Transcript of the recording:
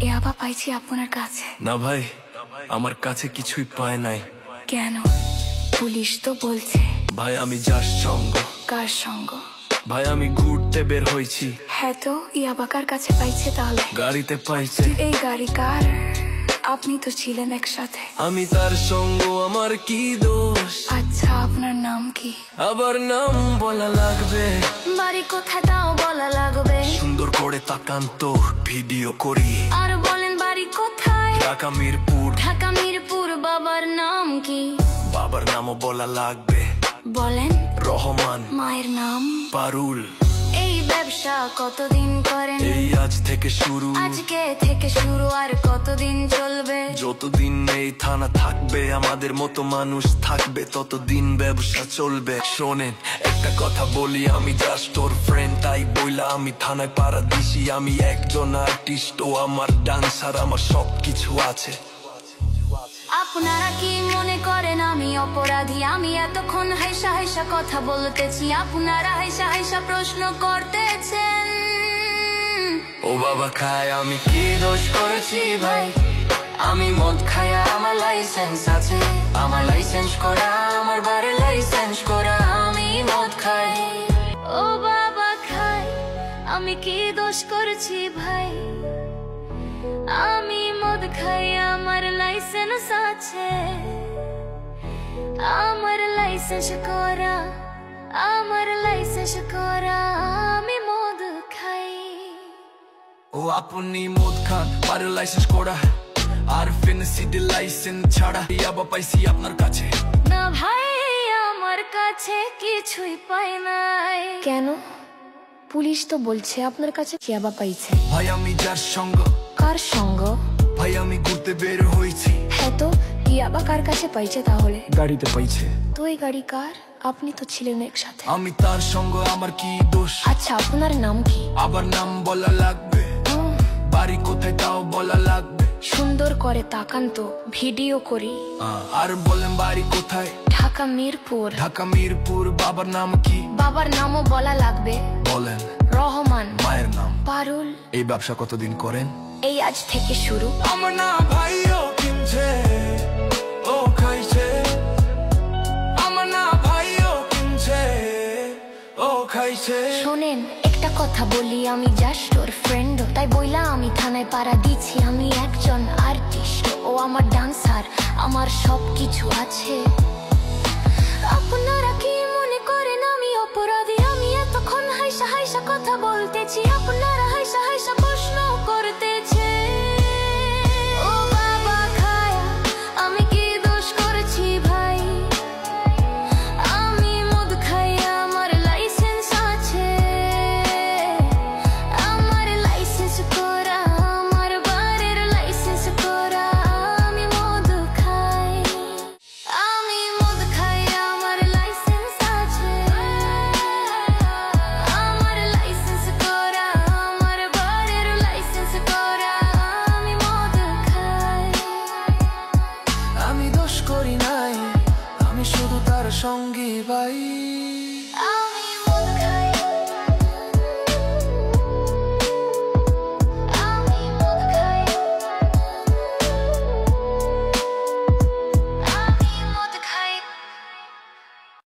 ইয়াবা পাইছি আপনার কাছে। না ভাই, আমার কাছে কিছুই পায় নাই। কেন? পুলিশ তো বলছে। ভাই আমি যার সঙ্গ। কার সঙ্গ? ভাই আমি ঘুরতে বের হয়েছি। হ্যাঁ তো ইয়াবা কার কাছে পাইছে তাহলে? গাড়িতে পাইছে। এই গাড়ি কার? আপনি তো ছিলেন একসাথে। আমি তার সঙ্গ, আমার কি দোষ? আচ্ছা আপনার নাম কি? আবার নাম বলা লাগবে? বাড়ি কোথায় তাও বলা লাগবে? সুন্দর করে তাকান তো, ভিডিও করি। আর বলেন বাড়ি কোথায়? ঢাকা মিরপুর। ঢাকা মিরপুর। বাবার নাম কি? বাবার নামও বলা লাগবে। বলেন। রহমান। মায়ের নাম? পারুল। এই ব্যবসা কতদিন করেন? এই আজ থেকে শুরু। আজকে থেকে শুরু, আর কতদিন চলবে? যতদিন এই থানা থাকবে, আমাদের মতো মানুষ থাকবে, ততদিন ব্যবসা চলবে। শোনেন একটা কথা বলি, আমি জাস্ট ওর ফ্রেন্ড, তাই বইলা আমি থানায় পাড়া দিছি। আমি একজন আর্টিস্ট, ও আমার ডান্সার, আমার সবকিছু আছে। আপনারা কি মনে করেন আমি অপরাধী? আমি এতক্ষণ হাইসা হাইসা কথা বলতেছি, আপনারা হাইসা হাইসা প্রশ্ন করতেছেন। ও বাবা খায়, আমি কি দোষ করেছি ভাই? আমি মদ খাই, আমার লাইসেন্স আছে। আমার লাইসেন্স করা, আমার বাড়ির লাইসেন্স করা। আমি মদ খাই। ও বাবা খাই, আমি কি দোষ করেছি ভাই? আমি মদ খাই, আমার লাইসেন্স আছে। আমার লাইসেন্স করা, আমার লাইসেন্স করা। আমি মদ খাই। ও আপনি মদ খান, বাড়ির লাইসেন্স করা, আর ফেন্সিডি লাইসেন্স ছাড়া ইয়াবা পাইছি আপনার কাছে। না ভাই, আমার কাছে কিছুই পাই নাই। কেন? পুলিশ তো বলছে আপনার কাছে ইয়াবা পাইছে। ভাই আমি যার সঙ্গ। কার সঙ্গ? ভাই আমি ঘুরতে বের হয়েছি। হ্যাঁ তো ইয়াবা কার কাছে পাইছে তাহলে? গাড়িতে পাইছে। তো এই গাড়ি কার? আপনি তো ছিলেন একসাথে। আমি তার সঙ্গ, আমার কি দোষ? আচ্ছা আপনার নাম কি? আবার নাম বলা লাগবে? বাড়ি কোথায় তাও বলা লাগবে? সুন্দর করে তাকান তো, ভিডিও করি। আর বলেন বাড়ি কোথায়? ঢাকা মিরপুর। ঢাকা মিরপুর। বাবার নাম কি? বাবার নামও বলা লাগবে। বলেন। রহমান। মায়ের নাম? পারুল। এই ব্যবসা কতদিন করেন? এই আজ থেকে শুরু। আমার না ভাই, ও কিনছে, ও খাইছে। আমার না ভাই, ও কিনছে, ও খাইছে। শোনেন একটা কথা বলি, আমি জাস্ট ওর ফ্রেন্ড, তাই বইলা আমি থানায় পাড়া দিচ্ছি। আমি একজন আর্টিস্ট, ও আমার ডান্সার, আমার সবকিছু আছে। আপনারা কি মনে করেন আমি অপরাধী? আমি এতক্ষণ হাইসা হাইসা কথা বলতেছি, আপনারা